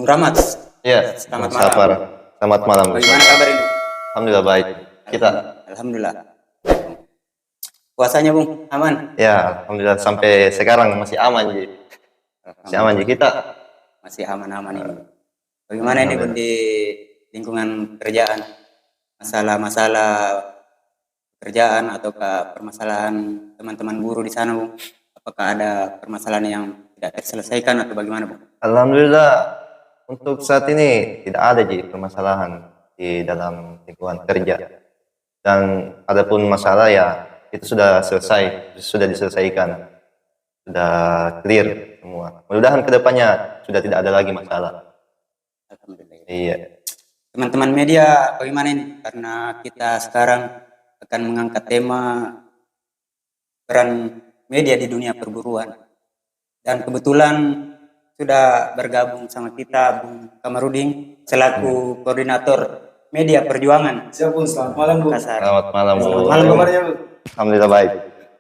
Bung Rahmat, Ya, selamat Bung Safar. malam. Selamat malam. Bagaimana kabar ini? Alhamdulillah baik. Kita, Alhamdulillah. Puasanya Bung, aman? ya, alhamdulillah sampai sekarang masih aman, Ji. Masih aman, Ji. Kita, Masih aman-aman ini. Bagaimana ini Bung di lingkungan pekerjaan? Masalah-masalah pekerjaan ataukah permasalahan teman-teman buruh di sana Bung? Apakah ada permasalahan yang tidak terselesaikan atau bagaimana Bung? alhamdulillah untuk saat ini tidak ada, Ji, permasalahan di dalam lingkungan kerja. Dan adapun masalah ya itu sudah selesai, sudah diselesaikan, sudah clear semua. Mudah-mudahan kedepannya sudah tidak ada lagi masalah. Alhamdulillah. Iya. Teman-teman media bagaimana ini? Karena kita sekarang akan mengangkat tema peran media di dunia perburuan. Dan kebetulan sudah bergabung sama kita Bung Kamarudin selaku koordinator media perjuangan. Siap Bung, selamat malam Bung. Makassar. Selamat malam, Bu. Selamat Malam kabarnya Bung. Alhamdulillah baik.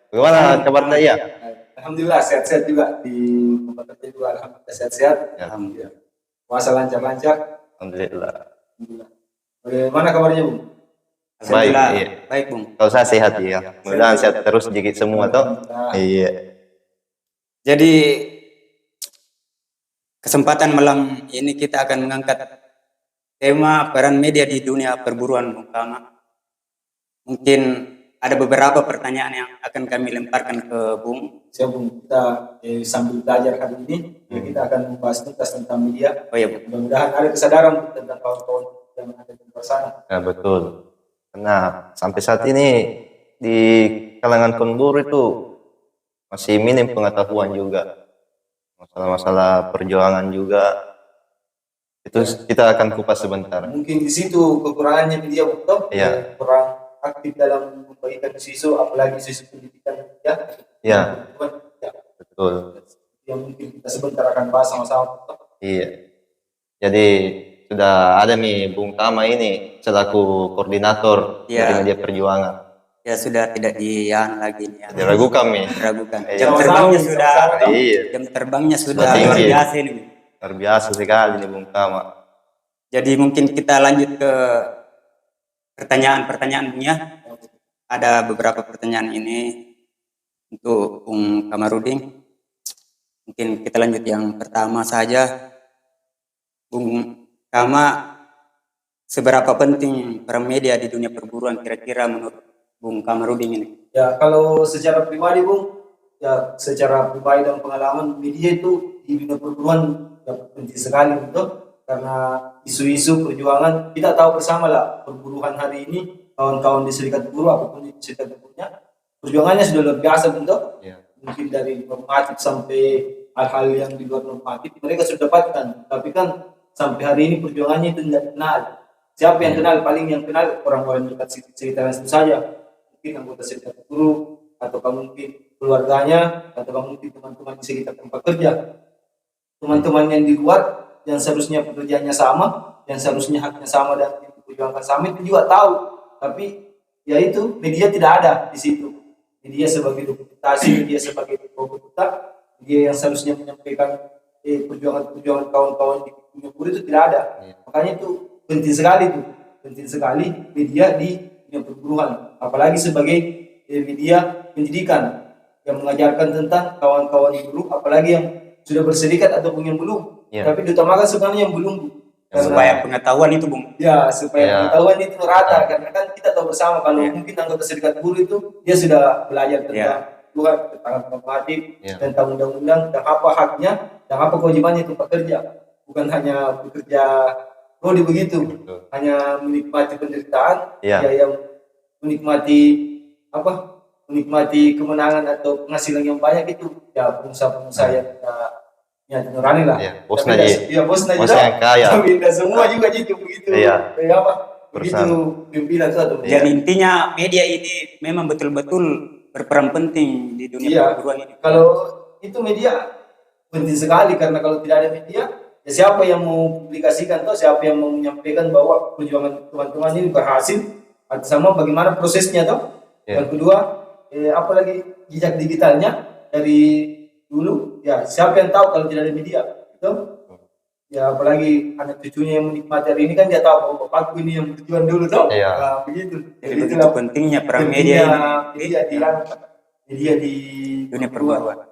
Bagaimana kabar saya? Alhamdulillah sehat-sehat juga di tempat kerja juga. Alhamdulillah sehat-sehat. Alhamdulillah. Puasa lancar-lancar. Alhamdulillah. Alhamdulillah. Bagaimana kabarnya Bung? Baik, Alhamdulillah. iya. Baik Bung. Kalau saya sehat ya, mudah-mudahan sehat terus sedikit semua toh. Iya. Jadi kesempatan malam ini kita akan mengangkat tema peran media di dunia perburuan Bung Kama. Mungkin ada beberapa pertanyaan yang akan kami lemparkan ke Bung. Siap Bung, kita sambil belajar hari ini, kita akan membahas tuntas tentang media. Oh ya Bung. Mudah-mudahan ada kesadaran tentang kawan-kawan yang ada di luar sana. Ya, betul. Karena sampai saat ini di kalangan pemburu itu masih minim pengetahuan juga. Masalah-masalah perjuangan juga. Itu kita akan kupas sebentar. Mungkin di situ kekurangannya media Bung, Iya. kurang aktif dalam membagikan isu, apalagi isu pendidikan ya. Iya. Ya, Betul. yang mungkin kita sebentar akan bahas sama-sama. Iya. Jadi sudah ada nih Bung Tama ini selaku koordinator Iya. dari media perjuangan. Ya sudah tidak dian lagi nih ya. Diragukan nih. Diragukan. Iya. Jam terbangnya sudah Iya. jam terbangnya sudah Tinggi. luar biasa ini. Luar biasa sekali nih Bung Tama. Jadi mungkin kita lanjut ke pertanyaan-pertanyaan Bung ya. Ada beberapa pertanyaan ini untuk Bung Kamarudin. Mungkin kita lanjut yang pertama saja. Bung Kama, seberapa penting peran media di dunia perburuan kira-kira menurut Bung Kamarudin ini? Ya kalau secara pribadi Bung, ya secara pribadi dan pengalaman media itu di dunia perburuan ya, penting sekali betul, karena isu-isu perjuangan kita tahu bersama lah perburuan hari ini kawan-kawan di serikat buruh apapun di serikat buruhnya perjuangannya sudah luar biasa betul. Iya. Mungkin dari normatif sampai hal-hal yang di luar normatif mereka sudah dapatkan, tapi kan sampai hari ini perjuangannya itu tidak kenal. Siapa yang kenal? Paling yang kenal orang-orang dekat sekitar itu saja. Mungkin anggota serikat buruh, atau mungkin keluarganya, atau mungkin teman-teman di sekitar tempat kerja. Teman-teman yang di luar, yang seharusnya pekerjaannya sama, yang seharusnya haknya sama dan diperjuangkan sama itu juga tahu. Tapi ya itu media tidak ada di situ. Media sebagai dokumentasi, media sebagai pembuka, media yang seharusnya menyampaikan perjuangan-perjuangan kawan-kawan di dunia buruh itu tidak ada. Makanya itu penting sekali tuh, penting sekali media di dunia perburuhan, apalagi sebagai media pendidikan yang mengajarkan tentang kawan-kawan buruh, apalagi yang sudah berserikat ataupun yang belum. Ya. Tapi diutamakan sebenarnya yang belum. Karena, Supaya pengetahuan itu Bung. ya supaya Ya. pengetahuan itu merata, karena kan kita tahu bersama kalau mungkin anggota serikat buruh itu dia sudah belajar tentang Tuhan, tentang normatif, tentang undang-undang, tentang apa haknya, dan apa kewajibannya itu pekerja. Bukan hanya bekerja prodi begitu, hanya menikmati penderitaan, ya yang menikmati apa? Menikmati kemenangan atau penghasilan yang banyak itu, ya pengusaha-pengusaha yang ya nurani lah. Iya, bosnya Tapi aja. ya bosnya Bosnya yang kaya. Tapi tidak semua juga gitu begitu. Iya. Ya apa? Perusahaan. Begitu pimpinan itu atau Jadi intinya media ini memang betul-betul berperan penting di dunia Iya. perburuan ini. Kalau itu media penting sekali, karena kalau tidak ada media, ya siapa yang mau publikasikan atau siapa yang mau menyampaikan bahwa perjuangan teman-teman ini berhasil, atau sama bagaimana prosesnya toh. Yang kedua, apalagi jejak digitalnya dari dulu, ya siapa yang tahu kalau tidak ada media, gitu? ya apalagi anak cucunya yang menikmati hari ini kan dia tahu bahwa bapakku ini yang berjuang dulu toh. Iya. Nah, begitu. Jadi begitu pentingnya peran media ini media di dunia perburuan.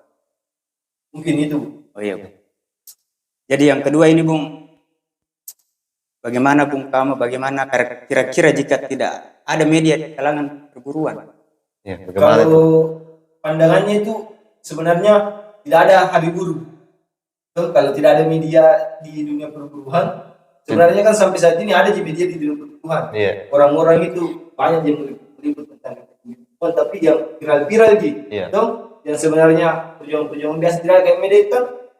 Mungkin itu. Oh iya, Bung. Jadi yang kedua ini, Bung, bagaimana Bung kamu, bagaimana kira-kira jika tidak ada media di kalangan perburuan? Ya, bagaimana itu? Kalau pandangannya itu sebenarnya tidak ada hari buruh. Tuh, kalau tidak ada media di dunia perburuan, sebenarnya kan sampai saat ini ada di media di dunia perburuan. Iya. Orang-orang itu banyak yang meliput tentang perburuan, tapi yang viral-viral Iya. tuh, yang sebenarnya perjuangan biasa tidak kayak media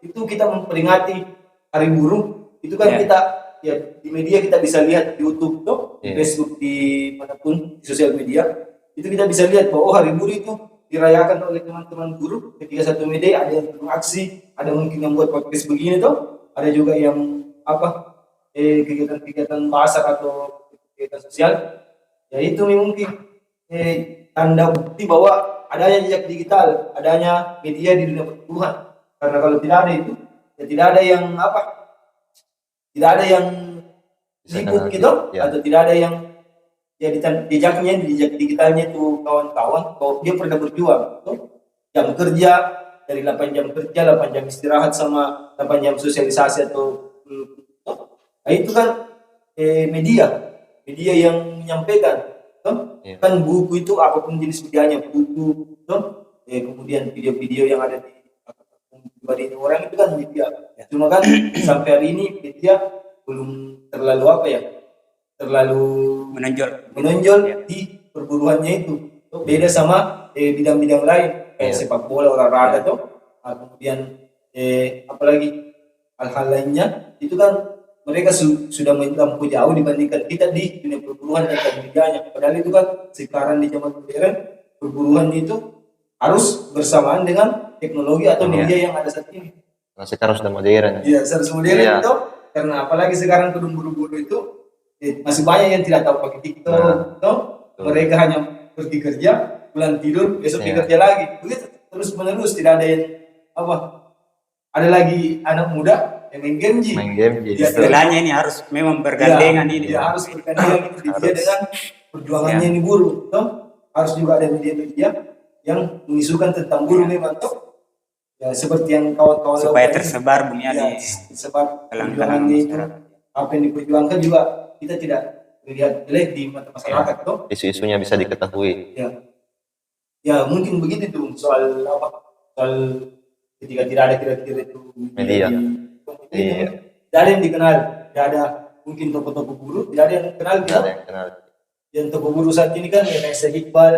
itu kita memperingati hari buruh. Itu kan Iya. kita ya di media kita bisa lihat di YouTube tuh, di Iya. Facebook, di manapun di sosial media itu kita bisa lihat bahwa hari buruh itu dirayakan oleh teman-teman buruh ketika satu media ada yang beraksi, ada mungkin yang buat podcast begini tuh, ada juga yang kegiatan-kegiatan pasar atau kegiatan sosial. Ya itu mungkin tanda bukti bahwa adanya jejak digital, adanya media di dunia perburuan. Karena kalau tidak ada itu, ya tidak ada yang tidak ada yang liput gitu, ya. atau tidak ada yang jadi jejaknya, jejak digitalnya itu kawan-kawan bahwa dia pernah berjuang tuh. Jam kerja dari 8 jam kerja, 8 jam istirahat sama 8 jam sosialisasi atau nah itu kan media yang menyampaikan tuh. Iya. Kan buku itu apapun jenis medianya, buku tuh, kemudian video-video yang ada di pribadi orang itu kan media. Cuma kan sampai hari ini media belum terlalu menonjol di perburuannya itu. Beda sama bidang-bidang lain kayak sepak bola, olahraga tuh. Nah, kemudian apalagi hal-hal lainnya itu kan mereka sudah menempuh jauh dibandingkan kita di dunia perburuan dan medianya. Padahal itu kan sekarang di zaman modern perburuan itu harus bersamaan dengan teknologi atau media yang ada saat ini. Nah, sekarang sudah modern. Iya, harus modern itu karena apalagi sekarang buru-buru itu masih banyak yang tidak tahu pakai TikTok, mereka hanya pergi kerja, pulang tidur, besok kerja lagi, begitu terus menerus, tidak ada yang ada lagi anak muda yang main game jadi istilahnya ini harus memang bergandengan ini. Ya, harus bergandengan ini dia dengan perjuangannya ini buruh, harus juga ada media-media yang mengisukan tentang buruh memang ya seperti yang kawan-kawan supaya tersebar Bung ya di tersebar kalangan itu masyarakat. apa yang diperjuangkan juga kita tidak melihat jelek di mata masyarakat toh. Isu-isunya bisa diketahui. Ya mungkin begitu tuh soal ketika tidak ada kira-kira itu Media. Tidak ada yang dikenal, tidak ada mungkin toko-toko buruh, tidak ada yang kenal Tidak ada yang kenal. Yang toko buruh saat ini kan ya Syekh Iqbal,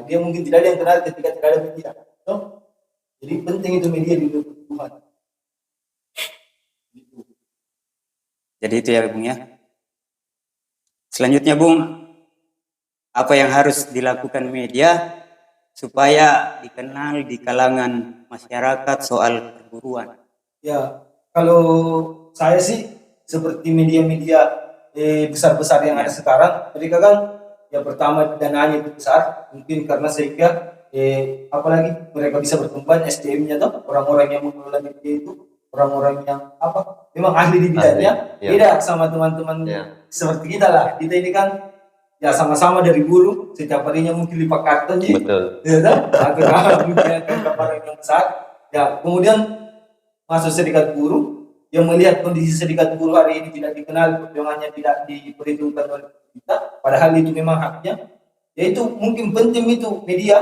dia mungkin tidak ada yang kenal ketika tidak ada media, jadi penting itu media di Tuhan. Jadi itu ya Bung ya. Selanjutnya Bung, apa yang harus dilakukan media supaya dikenal di kalangan masyarakat soal perburuan? Ya, kalau saya sih seperti media-media besar-besar yang ada sekarang, mereka kan ya pertama dananya itu besar, mungkin karena sehingga apalagi mereka bisa berkembang SDM-nya tuh, orang-orang yang mengelola media itu orang-orang yang memang ahli di bidangnya, beda sama teman-teman seperti kita lah. Kita ini kan ya sama-sama dari buruh, setiap harinya mungkin lipat karton sih, ya atau mungkin gambaran yang besar. Ya kemudian masuk serikat buruh yang melihat kondisi serikat buruh hari ini tidak dikenal, perjuangannya tidak diperhitungkan oleh kita, padahal itu memang haknya. Yaitu mungkin penting itu media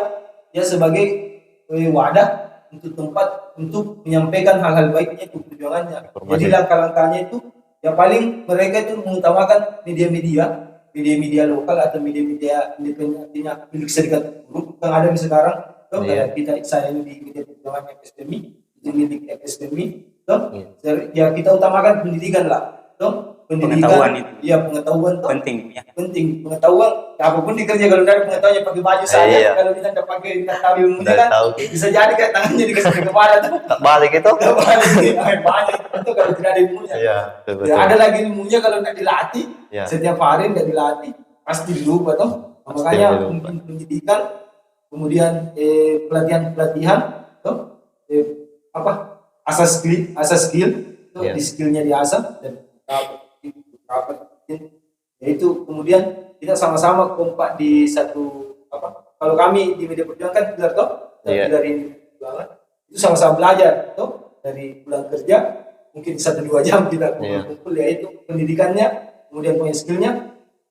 ya sebagai wadah untuk tempat untuk menyampaikan hal-hal baiknya itu perjuangannya. Jadi langkah-langkahnya itu ya paling mereka itu mengutamakan media-media lokal atau media-media independennya milik serikat buruh yang ada di sekarang. Kayak saya ini di media perjuangan FSPMI, di milik FSPMI, ya kita utamakan pendidikan lah. Pengetahuan itu. Iya, pengetahuan penting ya. Penting pengetahuan. Apapun dikerja kalau tidak ada pengetahuannya pakai baju saja. Kalau kita tidak pakai tidak tahu ilmunya kan bisa jadi kayak tangannya dikasih ke kepala tuh. Balik itu? Balik itu kalau tidak ada ilmunya. Ya, ada lagi ilmunya kalau tidak dilatih. Setiap hari tidak dilatih pasti lupa tuh. Makanya mungkin pendidikan, kemudian pelatihan tuh asas skill itu Iya. di skillnya diasah dan rapat, yaitu kemudian kita sama-sama kompak di satu apa, kalau kami di media perjuangan kan pilar toh Iya. dari perjuangan itu sama-sama belajar toh dari pulang kerja mungkin 1-2 jam kita Iya. kumpul, yaitu pendidikannya, kemudian punya skillnya,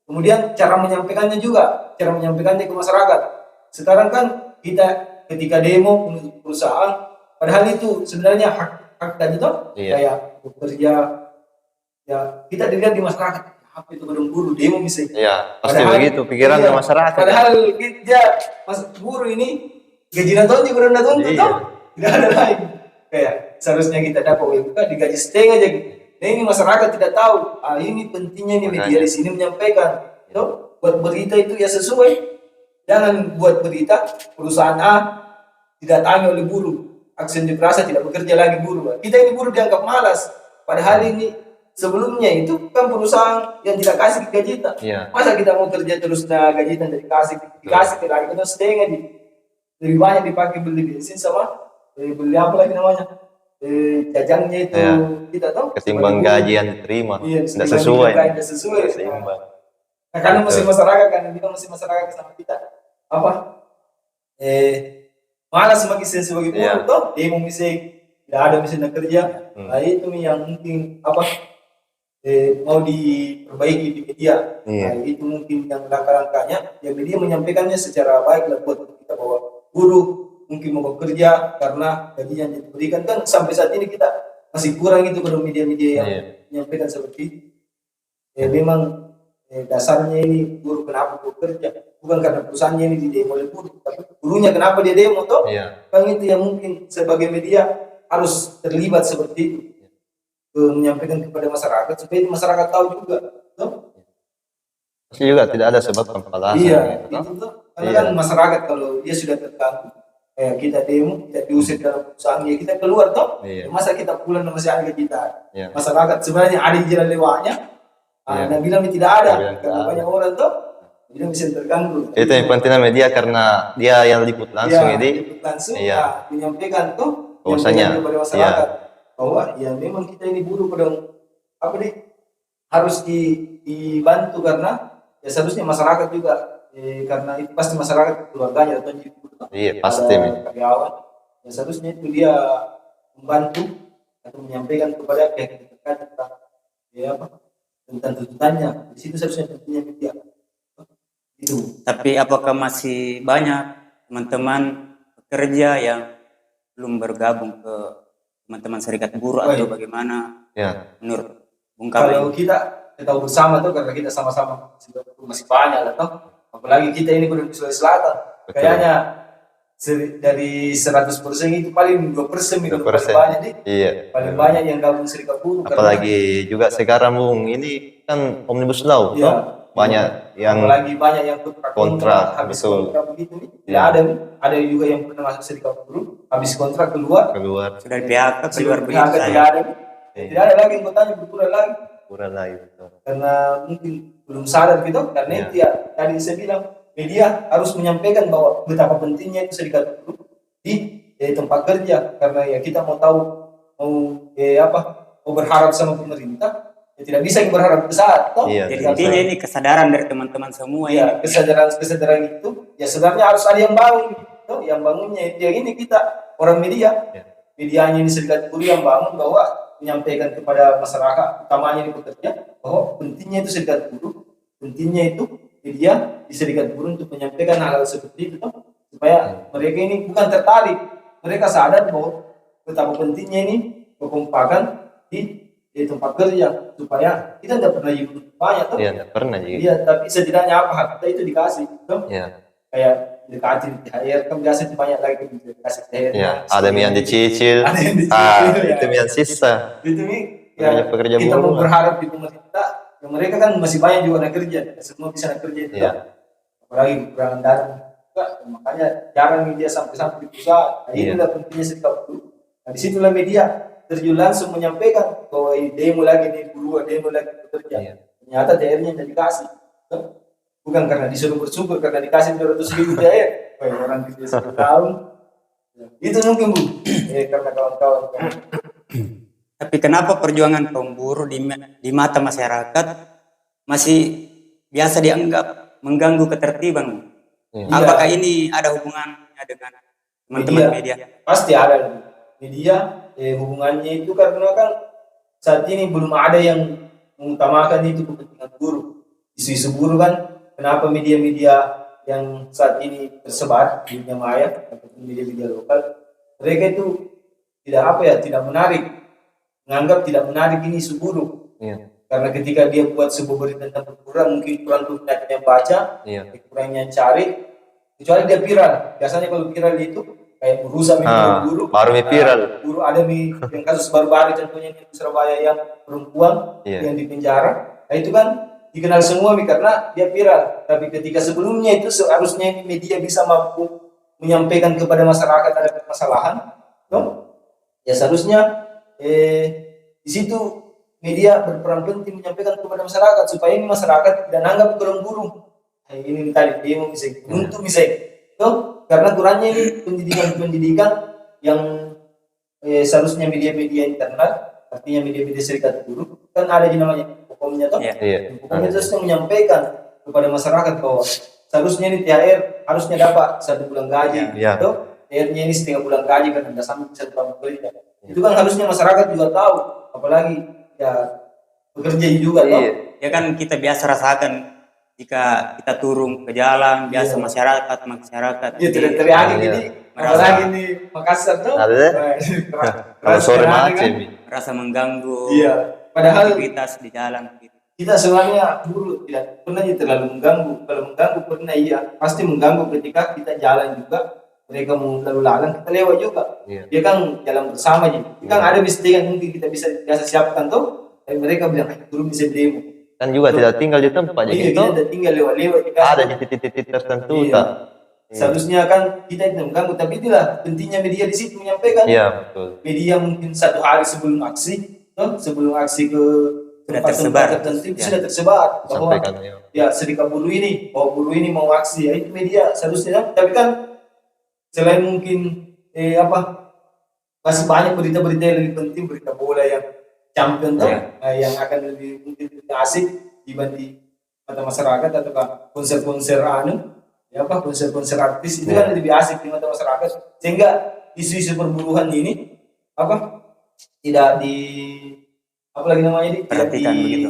kemudian cara menyampaikannya juga, cara menyampaikannya ke masyarakat. Sekarang kan kita ketika demo untuk perusahaan, padahal itu sebenarnya hak tadi toh, Iya. kayak bekerja, ya kita dilihat di masyarakat, apa itu gedung buruh demo misalnya. Iya, pasti Padahal- begitu pikiran iya, masyarakat. Padahal dia mas buruh ini gaji nonton juga rendah tuntut Iya. toh, tidak ada lain. Kayak seharusnya kita dapat WFK digaji setengah aja gitu. Nah ini masyarakat tidak tahu. Ini pentingnya nih media Makanya. di sini menyampaikan. Toh, buat berita itu ya sesuai. Jangan buat berita perusahaan A didatangi oleh buruh. Aksi unjuk rasa tidak bekerja lagi buruh. Kita ini buruh dianggap malas. Padahal ini sebelumnya itu kan perusahaan yang tidak kasih gaji kita. Iya. Masa kita mau kerja terus nah gaji dan dikasih ke lagi itu setengah di lebih banyak dipakai beli bensin sama beli apa lagi namanya jajannya itu Iya. kita tahu Ketimbang sebagai gaji buruh. yang diterima, Iya, tidak ketimbang sesuai. tidak sesuai. Tidak seimbang. Nah, karena Betul. mesti masyarakat kan kita mesti masyarakat sama kita apa malas sebagai buruh Iya. toh demo misalnya tidak ada mesin kerja. Nah itu nih yang mungkin apa mau diperbaiki di media. Iya. Nah, itu mungkin yang langkah-langkahnya ya media menyampaikannya secara baik lah buat kita bahwa buruh mungkin mau bekerja karena gaji yang diberikan kan sampai saat ini kita masih kurang itu kalau media-media yang Iya. menyampaikan seperti itu. Ya memang dasarnya ini buruh kenapa bekerja bukan karena perusahaannya ini didemo oleh buruh, tapi buruhnya kenapa dia demo toh? Iya. Kan itu yang mungkin sebagai media harus terlibat seperti itu. Menyampaikan kepada masyarakat supaya masyarakat tahu juga toh? Pasti juga tidak ada sebab pembalasan. Iya gitu, toh. itu tuh karena Iya. kan masyarakat kalau dia sudah terganggu kayak kita demo kita diusir dalam perusahaan ya kita keluar toh. Iya. Masa kita pulang masih ada kita Iya. masyarakat sebenarnya ada di jalan lewatnya. Iya. Nah bilang tidak ada Bilang tidak karena ada. banyak orang tuh bilang bisa terganggu. Itu yang pentingnya media karena dia yang liput langsung Ya, ini. langsung Iya. menyampaikan tuh Bahwasanya, menyampaikan kepada masyarakat bahwa ya memang kita ini buruh pada apa nih harus dibantu karena ya seharusnya masyarakat juga karena itu pasti masyarakat keluarganya atau jadi buruh tuh. Iya, pasti. Ada karyawan ya seharusnya itu dia membantu atau menyampaikan kepada pihak yang terkait tentang ya apa tentang tuntutannya di situ seharusnya tentunya media itu. Tapi apakah masih banyak teman-teman pekerja yang belum bergabung ke teman-teman serikat buruh atau bagaimana Ya. menurut Bung Kalau Kabel? kita tahu bersama tuh karena kita sama-sama masih banyak lah toh. Apalagi kita ini di Sulawesi Selatan. Betul. Kayaknya dari 100% itu paling 2% itu 2%. paling banyak nih. Iya. Paling banyak yang gabung serikat buruh. Apalagi juga sekarang Bung, ini kan Omnibus Law, Iya. toh? Banyak yang apalagi banyak yang kontrak, habis betul. kontrak begitu nih. Tidak Iya. ada nih. Ada juga yang pernah masuk serikat buruh, habis kontrak keluar. keluar Sudah di PHK keluar Sudah begitu tidak saya. ada nih. Iya. Tidak ada lagi anggotanya berkurang lagi. kurang lagi. Betul. Karena mungkin belum sadar gitu karena Iya. itu ya tadi saya bilang media harus menyampaikan bahwa betapa pentingnya itu serikat buruh di tempat kerja karena ya kita mau tahu mau berharap sama pemerintah ya tidak bisa berharap besar toh. Iya, Jadi betul. intinya ini kesadaran dari teman-teman semua Ya, ini. kesadaran itu ya sebenarnya harus ada yang bangun toh, yang bangunnya itu yang ini kita orang media Ya. medianya ini serikat buruh yang bangun bahwa menyampaikan kepada masyarakat utamanya di pekerja bahwa pentingnya itu serikat buruh, pentingnya itu media di serikat buruh untuk menyampaikan hal-hal seperti itu toh, supaya mereka ini bukan tertarik, mereka sadar bahwa betapa pentingnya ini kekompakan di tempat kerja supaya kita tidak pernah hidup banyak toh. Iya, tidak pernah juga. Iya, tapi setidaknya apa hak kita itu dikasih toh. Iya. Kayak dekatin THR kan biasa banyak lagi dikasih THR. Ya, ada yang dicicil. Ada yang dicicil, ya. Itu yang sisa. Itu nih ya, Pekerja kita buruh mau lah. berharap di pemerintah ya mereka kan masih banyak juga anak kerja semua bisa anak kerja itu Iya. apalagi kekurangan dana juga makanya jarang media sampai di perusahaan nah, Iya. inilah pentingnya serikat buruh nah disitulah media terjun langsung menyampaikan bahwa demo lagi nih buruh demo lagi bekerja Iya. ternyata THR-nya tidak dikasih bukan karena disuruh bersyukur karena dikasih 200.000 THR orang kerja 10 tahun itu mungkin Bu karena kawan-kawan Tapi kenapa perjuangan kaum buruh di mata masyarakat masih biasa dianggap mengganggu ketertiban? Iya. Apakah ini ada hubungannya dengan teman-teman media? Pasti ada media. Hubungannya itu karena kan saat ini belum ada yang mengutamakan itu kepentingan buruh, isu-isu buruh kan. Kenapa media-media yang saat ini tersebar di dunia maya ataupun media-media lokal, mereka itu tidak menarik, menganggap tidak menarik ini isu buruh. Iya. Karena ketika dia buat sebuah berita tentang perburuan, mungkin kurang minatnya baca, Iya. kurangnya cari, kecuali dia viral. Biasanya kalau viral itu kayak berusaha media buruh, baru viral. Buruh ada yang kasus baru-baru contohnya di Surabaya yang perempuan yang di penjara. Nah itu kan dikenal semua karena dia viral. Tapi ketika sebelumnya itu seharusnya media bisa mampu menyampaikan kepada masyarakat ada permasalahan, ya seharusnya di situ media berperan penting menyampaikan kepada masyarakat supaya ini masyarakat tidak anggap kolom buruh. Ini tadi demo misalnya, untuk misalnya, karena kurangnya ini pendidikan yang seharusnya media-media internal, artinya media-media serikat buruh, kan ada di namanya pokoknya pokoknya terus menyampaikan kepada masyarakat bahwa seharusnya ini THR harusnya dapat 1 bulan gaji, THR-nya ini setengah bulan gaji karena tidak sampai 1 tahun kerja. Itu kan harusnya masyarakat juga tahu, apalagi ya bekerja juga Ya kan kita biasa rasakan jika kita turun ke jalan biasa masyarakat iya teriak-teriak gini apalagi di Makassar tuh kalau sore macet merasa mengganggu padahal aktivitas di jalan kita sebenarnya buruh tidak pernah terlalu mengganggu. Kalau mengganggu pernah pasti mengganggu ketika kita jalan juga, mereka mau lalu lalang kita lewat juga. Dia kan jalan bersama kan ada mistake yang mungkin kita bisa biasa siapkan tuh, tapi mereka bilang turun bisa demo. Kan juga tidak tinggal di tempat jadi itu tidak tinggal lewat-lewat ada di titik-titik tertentu seharusnya kan kita itu mengganggu, tapi itulah pentingnya media di situ menyampaikan. Betul. Media mungkin 1 hari sebelum aksi ke tempat tertentu sudah tersebar bahwa serikat buruh ini buruh ini mau aksi, itu media seharusnya. Tapi kan selain mungkin masih banyak berita-berita yang lebih penting, berita bola yang champion yang akan lebih mungkin asik dibanding mata masyarakat atau konser-konser konser-konser artis itu kan lebih asik di mata masyarakat, sehingga isu-isu perburuhan ini tidak perhatikan begitu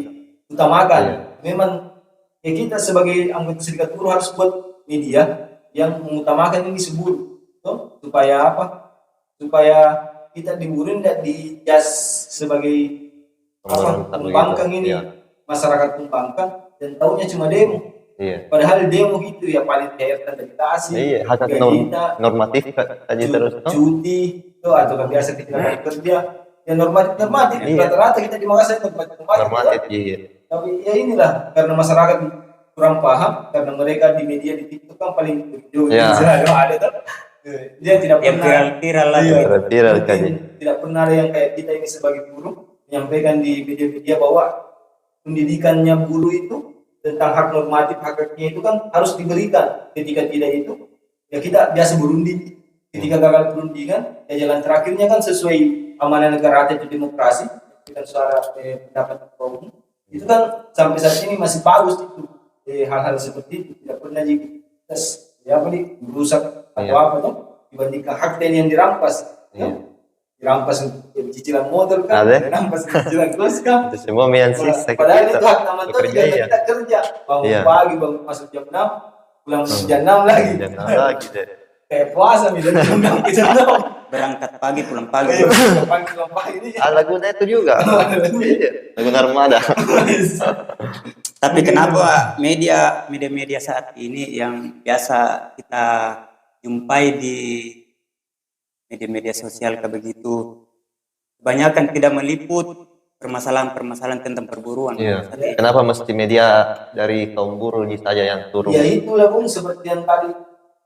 utamakan. Memang kita sebagai anggota serikat buruh harus buat media yang mengutamakan ini buruh supaya kita di buruh tidak dijudge sebagai pembangkang ini masyarakat pembangkang dan tahunya cuma demo. Padahal demo itu paling THR terdekatasi hak normatif tadi terus cuti atau biasa kita kerja yang normatif rata-rata kita di Makassar normatif. Tapi inilah karena masyarakat kurang paham, karena mereka di media di TikTok kan paling ada tuh. Dia tidak pernah viral tidak pernah ada yang kayak kita ini sebagai buruh menyampaikan di media-media bahwa pendidikannya buruh itu tentang hak normatif haknya itu kan harus diberikan. Ketika tidak itu kita biasa berunding, ketika gagal perundingan jalan terakhirnya kan sesuai amanah negara atau demokrasi dengan suara pendapat umum itu kan sampai saat ini masih bagus itu. Hal-hal seperti itu tidak pernah merusak atau dibandingkan hak TNI yang dirampas dirampas cicilan motor kan, dirampas cicilan kos kan, itu semua padahal itu hak teman-teman kita kerja bangun pagi masuk jam 6 pulang jam 6 lagi kayak puasa jam 6 kita berangkat pagi pulang pagi ini lagu itu juga lagu Narmada. Tapi kenapa media saat ini yang biasa kita jumpai di media sosial kayak begitu kebanyakan tidak meliput permasalahan tentang perburuan. Kenapa mesti media dari kaum buruh saja yang turun? Ya itulah Bung, seperti yang tadi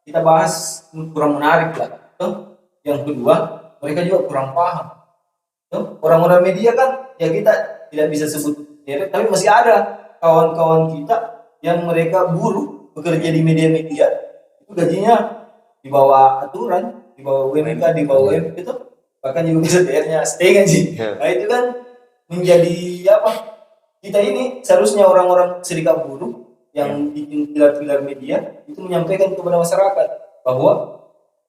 kita bahas kurang menarik lah. Yang kedua, mereka juga kurang paham. Orang-orang media kan kita tidak bisa sebut tapi masih ada kawan-kawan kita yang mereka buruh bekerja di media-media itu gajinya di bawah aturan, di bawah UMK, di bawah UMK itu bahkan juga bisa PR-nya setengah sih. Ya. Nah itu kan menjadi apa? Kita ini seharusnya orang-orang serikat buruh yang bikin pilar-pilar media itu menyampaikan kepada masyarakat bahwa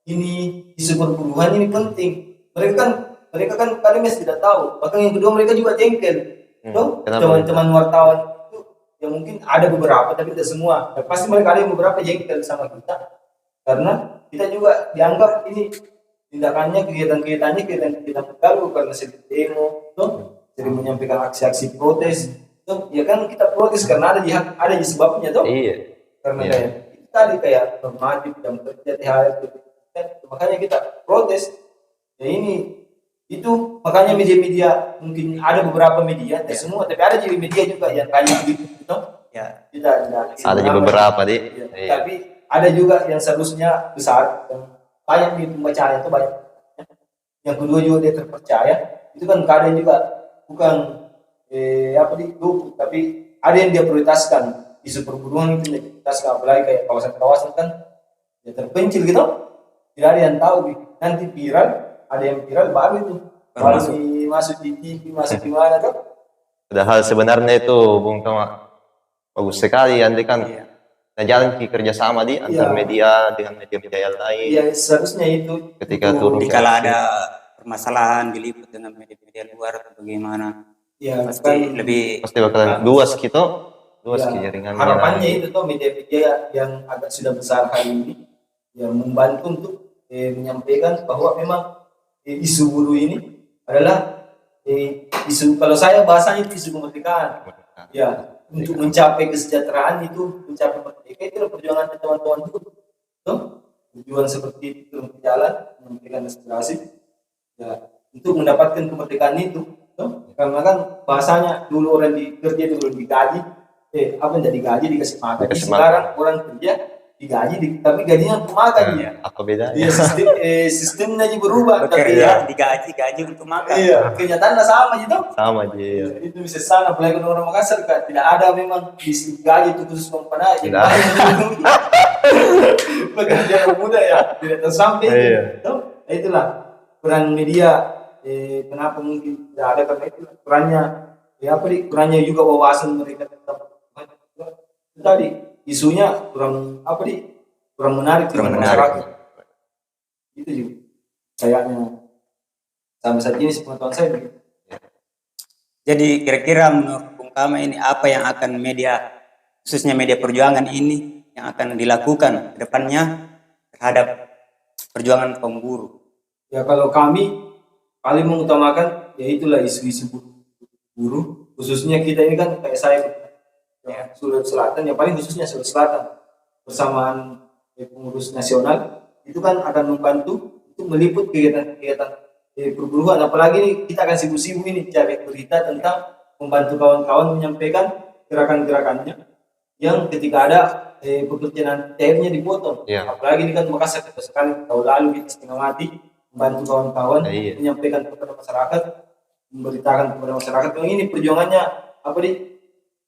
ini isu perburuhan ini penting. Mereka kan kadang tidak tahu. Bahkan yang kedua mereka juga jengkel. Tuh, Kenapa? teman-teman wartawan itu yang mungkin ada beberapa tapi tidak semua. Ya, pasti mereka ada yang beberapa jengkel sama kita karena kita juga dianggap ini tindakannya kegiatan-kegiatannya mengganggu karena sering demo, tuh, sering menyampaikan aksi-aksi protes. Tuh, ya kan kita protes karena ada di sebabnya tuh. Iya. Karena Iya. kayak itu tadi kayak normatif jam kerja THR gitu. Makanya kita protes. Ya ini itu makanya media-media mungkin ada beberapa media, tidak semua, tapi ada juga media juga yang kayak gitu. Ya, Tidak Ada juga beberapa di. ya, Iya. tapi ada juga yang seharusnya besar yang banyak di pembacaan itu banyak. Yang kedua juga dia terpercaya itu kan kadang juga bukan tapi ada yang dia prioritaskan isu perburuan itu dia prioritaskan apalagi kayak kawasan-kawasan kan ya terpencil gitu tidak ada yang tahu gitu. Nanti viral ada yang viral baru itu baru masuk di TV masuk di mana tuh. Padahal sebenarnya itu Bung Tama bagus sekali andai kan jalan kerjasama di antar media dengan media-media yang lain. Iya seharusnya itu Ketika itu, turun jika ada permasalahan diliput dengan media-media luar atau bagaimana, ya pasti kan lebih pasti bakalan luas gitu, luas ya, jaringannya. harapannya itu tuh media-media yang agak sudah besar hari ini yang membantu untuk menyampaikan bahwa memang isu buruh ini adalah isu kalau saya bahasanya itu isu kemerdekaan ya untuk mencapai kesejahteraan itu mencapai merdeka itu perjuangan teman-teman itu tuh tujuan seperti itu berjalan menyampaikan aspirasi ya untuk mendapatkan kemerdekaan itu tuh karena kan bahasanya dulu orang kerja itu belum digaji apa yang digaji dikasih makan sekarang orang kerja digaji tapi gajinya untuk makan ya apa bedanya? Iya sistemnya aja berubah bekerja digaji untuk makan. Iya kenyataannya sama gitu. Sama aja. Ya. Itu bisa sana apalagi orang Makassar kan tidak ada memang gaji itu khusus komponen aja. Pekerjaan muda ya tidak tersampai. Iya. Nah, itulah peran media. Kenapa mungkin tidak ada karena itu perannya perannya juga wawasan mereka tetap tadi isunya kurang menarik masyarakat itu juga kayaknya sampai saat ini sepengetahuan saya begitu. Jadi kira-kira menurut Bung Tama ini apa yang akan media khususnya media perjuangan ini yang akan dilakukan ke depannya terhadap perjuangan kaum buruh? Ya kalau kami paling mengutamakan ya itulah isu-isu buruh khususnya kita ini kan kayak saya ya, Sulawesi Selatan yang paling khususnya Sulawesi Selatan bersamaan pengurus nasional itu kan akan membantu untuk meliput kegiatan-kegiatan perburuan apalagi ini kita akan sibuk-sibuk ini cari berita tentang membantu kawan-kawan menyampaikan gerakan-gerakannya yang ketika ada pekerjaan THR-nya dipotong apalagi ini kan Makassar sekali tahun lalu kita setengah mati membantu kawan-kawan menyampaikan kepada masyarakat memberitakan kepada masyarakat yang ini perjuangannya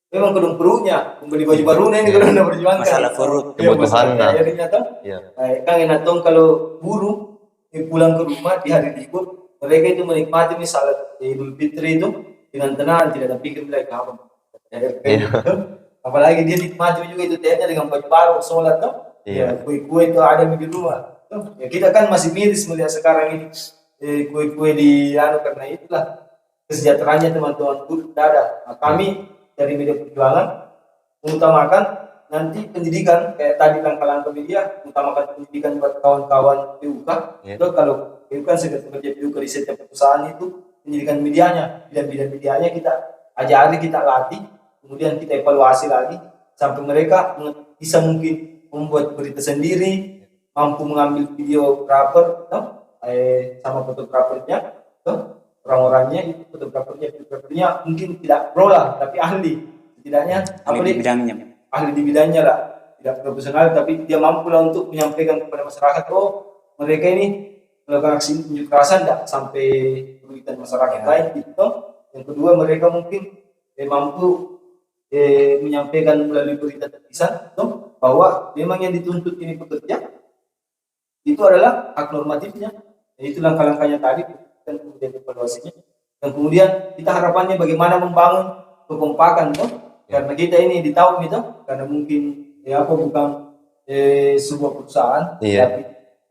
memang kedung perutnya membeli baju baru ini kalau udah berjuangkan masalah perut kebutuhannya kan enak dong kalau buruh pulang ke rumah di hari libur mereka itu menikmati misalnya Idul Fitri itu dengan tenang tidak ada pikir lagi kapan apalagi dia nikmati juga itu tehnya dengan baju baru sholat kue-kue itu ada di rumah ya kita kan masih miris melihat sekarang ini kue-kue di karena itulah kesejahteraannya teman-teman buruh tidak ada kami dari media perjuangan mengutamakan nanti pendidikan kayak tadi langkah-langkah media mengutamakan pendidikan buat kawan-kawan PUK itu kalau PUK segera bekerja PUK di setiap perusahaan itu pendidikan medianya bidang-bidang medianya kita ajari kita latih kemudian kita evaluasi lagi sampai mereka bisa mungkin membuat berita sendiri mampu mengambil videografer sama fotografernya orang-orangnya itu fotografernya mungkin tidak pro lah tapi ahli setidaknya ahli di bidangnya lah tidak profesional tapi dia mampu lah untuk menyampaikan kepada masyarakat mereka ini melakukan aksi unjuk rasa tidak sampai merugikan masyarakat lain gitu. Yang kedua mereka mungkin mampu menyampaikan melalui berita terpisah bahwa memang yang dituntut ini pekerja itu adalah hak normatifnya itu langkah-langkahnya tadi dan kemudian evaluasinya. Dan kemudian kita harapannya bagaimana membangun kekompakan tuh, karena kita ini di tahun itu, karena mungkin ya apa bukan sebuah perusahaan, Iya. tapi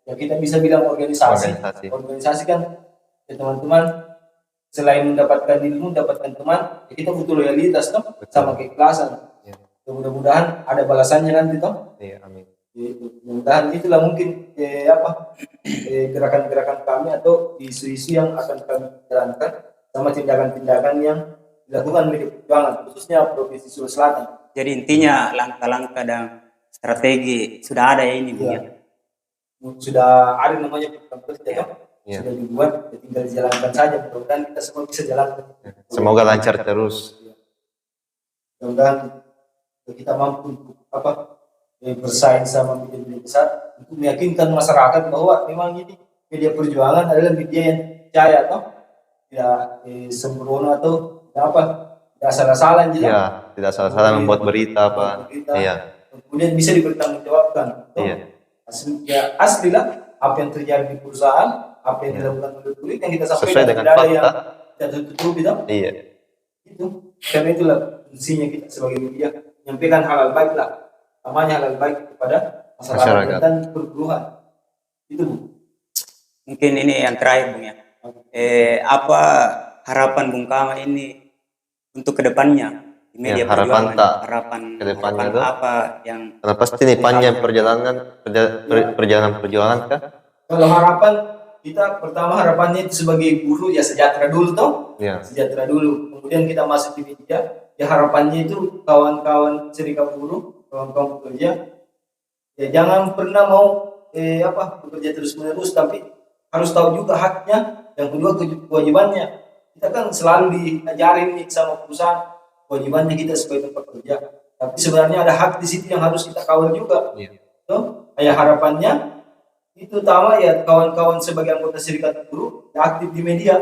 ya kita bisa bilang organisasi. Organisasi. Organisasi kan ya teman-teman selain mendapatkan ilmu, mendapatkan teman, ya kita butuh loyalitas tuh, sama keikhlasan. Iya. Mudah-mudahan ada balasannya nanti toh. Iya, amin. Mudah-mudahan itulah mungkin gerakan-gerakan kami atau isu-isu yang akan kami jalankan sama tindakan-tindakan yang dilakukan oleh perjuangan khususnya Provinsi Sulawesi Selatan. Jadi intinya langkah-langkah dan strategi sudah ada ya ini, Bung, ya. Sudah ada namanya program kerja ya. Iya. Sudah dibuat, ya tinggal dijalankan saja. Mudah-mudahan kita semua bisa jalankan. Semoga lancar terus. Mudah-mudahan kita mampu untuk bersaing sama media-media besar untuk meyakinkan masyarakat bahwa memang ini media perjuangan adalah media yang percaya atau tidak sembrono atau tidak salah-salah gitu. Iya, tidak salah-salah membuat berita apa. Iya. Kemudian bisa dipertanggungjawabkan. Iya. Asli lah apa yang terjadi di perusahaan, apa yang dilakukan oleh kulit yang kita sampaikan Sesuai dengan tidak ada fakta. yang tidak tutup gitu. Iya. Itu karena itulah fungsinya kita sebagai media menyampaikan hal-hal baik lah, namanya hal-hal baik kepada masyarakat dan perguruan. Itu Bu. Mungkin ini yang terakhir, Bung, ya. Apa harapan Bung Kama ini untuk kedepannya di media Ya, harapan perjuangan? tak Harapan kedepannya harapan itu? apa yang Karena pasti nih panjang perjalanan perjuangan kan? Kalau harapan kita pertama harapannya itu sebagai guru ya sejahtera dulu toh. Iya. Sejahtera dulu. Kemudian kita masuk di media, ya harapannya itu kawan-kawan serikat buruh, kawan-kawan pekerja, ya jangan pernah mau bekerja terus-menerus, tapi harus tahu juga haknya. Yang kedua kewajibannya. Kita kan selalu diajarin nih sama perusahaan kewajibannya kita sebagai tempat kerja. Tapi sebenarnya ada hak di situ yang harus kita kawal juga. Iya. Toh, ya harapannya itu utama ya kawan-kawan sebagai anggota serikat buruh yang aktif di media.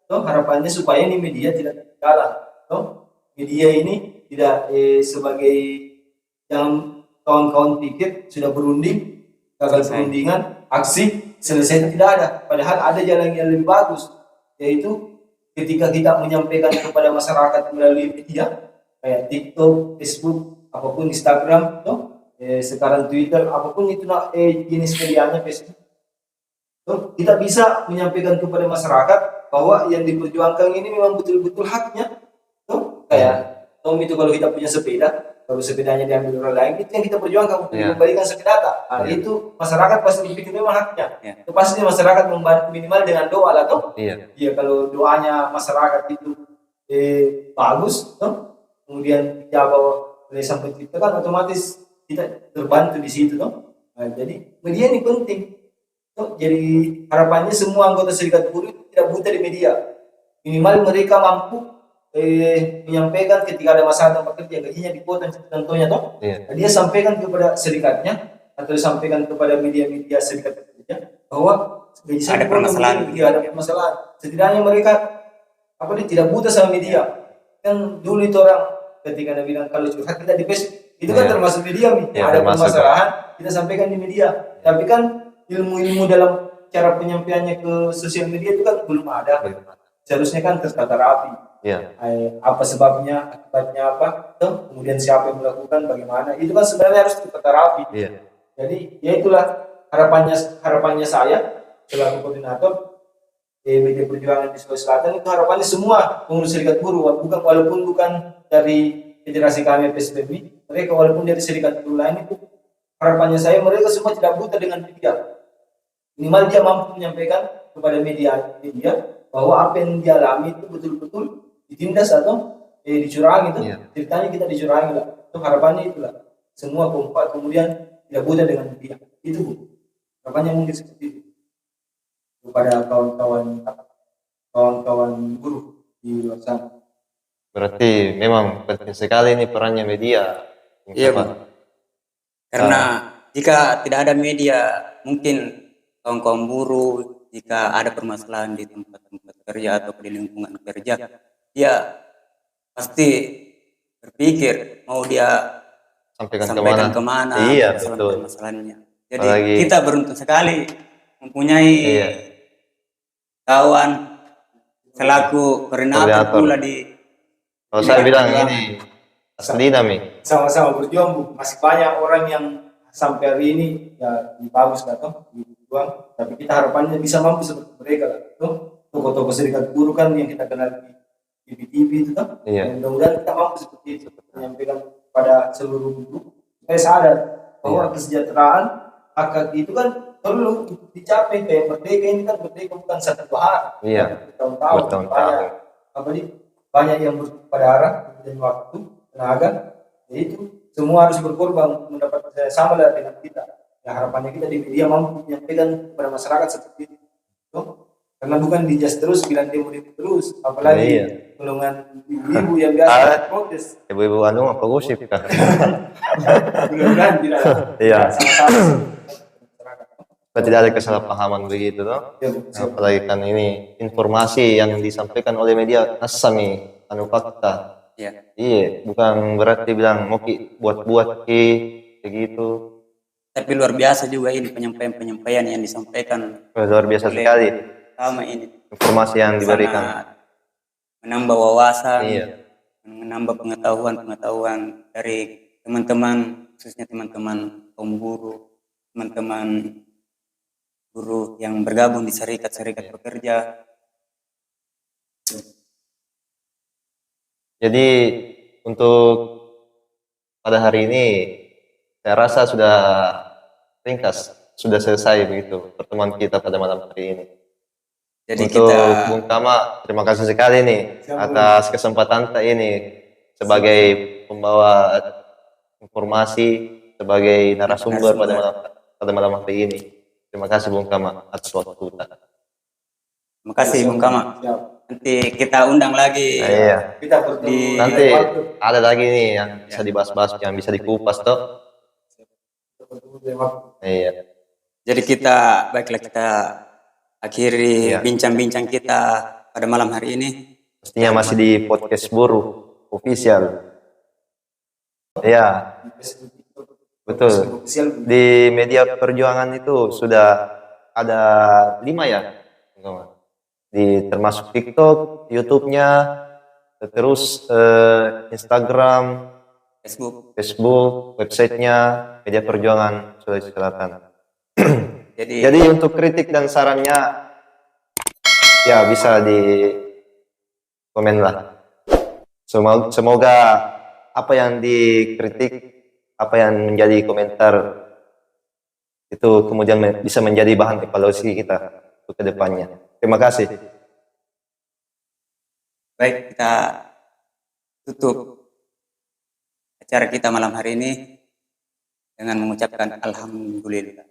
Toh, harapannya supaya ini media tidak ketinggalan. Toh, media ini tidak sebagai yang kawan-kawan pikir sudah berunding, gagal perundingan, aksi selesai, tidak ada. Padahal ada jalan yang lebih bagus, yaitu ketika kita menyampaikan kepada masyarakat melalui media kayak TikTok, Facebook, apapun Instagram, toh, sekarang Twitter, apapun itu jenis medianya Facebook. Toh, kita bisa menyampaikan kepada masyarakat bahwa yang diperjuangkan ini memang betul-betul haknya. Toh, kayak Tom itu kalau kita punya sepeda, kalau sepedanya diambil orang lain, itu yang kita perjuangkan untuk mengembalikan sepeda. Nah, itu masyarakat pasti berpikir memang haknya. Itu pasti masyarakat membantu minimal dengan doa lah toh. Iya, kalau doanya masyarakat itu bagus, toh, kemudian dijaga oleh Sang Pencipta kan otomatis kita terbantu di situ toh. Nah, jadi media ini penting. Toh, jadi harapannya semua anggota serikat buruh tidak buta di media. Minimal mereka mampu menyampaikan ketika ada masalah tempat kerja, gajinya dipotong contohnya toh. Dia sampaikan kepada serikatnya atau sampaikan kepada media-media serikat pekerja bahwa gaji saya ada permasalahan. Ada permasalahan. Setidaknya mereka dia tidak buta sama media. Kan dulu itu orang ketika ada bilang kalau curhat kita di Facebook, itu kan termasuk media nih. Ada permasalahan kita sampaikan di media. Tapi kan ilmu-ilmu dalam cara penyampaiannya ke sosial media itu kan belum ada. Seharusnya kan tertata rapi. Apa sebabnya, akibatnya apa, tuh, kemudian siapa yang melakukan, bagaimana, itu kan sebenarnya harus tertata rapi. Jadi ya itulah harapannya saya selaku koordinator media perjuangan di Sulawesi Selatan, itu harapannya semua pengurus serikat buruh, walaupun bukan dari federasi kami PSBB, mereka walaupun dari serikat buruh lain, itu harapannya saya mereka semua tidak buta dengan media. Minimal dia mampu menyampaikan kepada media bahwa apa yang dia alami itu betul-betul ditindas atau dicurangi itu. Ceritanya kita dicurangi lah. Itu harapannya itulah. Semua kompak kemudian tidak buta dengan media. Itu Bu. Harapannya mungkin seperti itu. Kepada kawan-kawan buruh di luar sana. Berarti memang penting sekali ini perannya media. Iya, Bang. Karena jika tidak ada media, mungkin kawan-kawan buruh jika ada permasalahan di tempat-tempat kerja atau di lingkungan kerja, dia pasti berpikir mau dia sampaikan kemana masalahnya. Jadi kita beruntung sekali mempunyai kawan selaku koordinator Koordinator. pula di Kalau saya bilang Perjuangan. ini asli nami. Sama-sama berjuang, Bu. Masih banyak orang yang sampai hari ini ya di bagus atau di berjuang, tapi kita harapannya bisa mampu seperti mereka lah. Tuh, tokoh-tokoh serikat buruh kan yang kita kenal di TV-TV itu kan. Iya. Mudah-mudahan kita mampu seperti itu, menyampaikan pada seluruh buruh supaya sadar bahwa kesejahteraan hak itu kan perlu dicapai. Kayak merdeka ini kan merdeka bukan satu dua hari, Iya. bertahun-tahun, Bertahun-tahun. banyak yang pada arah dan waktu, tenaga, yaitu semua harus berkorban mendapat sama lah dengan kita. Ya, harapannya kita di media mampu menyampaikan kepada masyarakat seperti itu. Tuh. Karena bukan di just terus bilang demo terus, apalagi Iya. golongan ibu-ibu yang biasa protes. Ibu-ibu anu apa gosip kah? Mudah-mudahan tidak Iya. sama-sama. Supaya tidak ada kesalahpahaman begitu toh. Ya, Bu. Siap. Apalagi kan ini informasi yang disampaikan oleh media asami anu fakta. ya. Iya, bukan berarti bilang mau buat-buat begitu. Tapi luar biasa juga ini penyampaian yang disampaikan Luar biasa oleh sekali sama ini. informasi yang diberikan. Sangat menambah wawasan, Iya. menambah pengetahuan dari teman-teman, khususnya teman-teman kaum buruh, teman-teman buruh yang bergabung di serikat-serikat pekerja. Jadi untuk pada hari ini saya rasa sudah ringkas, sudah selesai begitu pertemuan kita pada malam hari ini. Jadi Untuk kita Bung Tama, terima kasih sekali nih atas kesempatan ini sebagai pembawa informasi, sebagai narasumber pada malam hari ini. Terima kasih Bung Tama atas waktu. terima kasih Bung Kama. Siap. Nanti kita undang lagi. Iya. Kita bertemu Nanti waktu. ada lagi nih yang bisa dibahas-bahas, yang bisa dikupas toh. Kita bertemu di waktu. Iya. Jadi baiklah kita akhiri Iya. bincang-bincang kita pada malam hari ini. Pastinya masih di podcast Buruh official. Iya, betul. Official. Di media perjuangan itu sudah ada 5 ya, termasuk TikTok, YouTube-nya, terus Instagram, Facebook, websitenya, media perjuangan Sulawesi Selatan. Jadi untuk kritik dan sarannya ya bisa di komen lah. Semoga apa yang dikritik, apa yang menjadi komentar itu kemudian bisa menjadi bahan evaluasi kita untuk ke depannya. Terima kasih. Baik, kita tutup acara kita malam hari ini dengan mengucapkan alhamdulillah.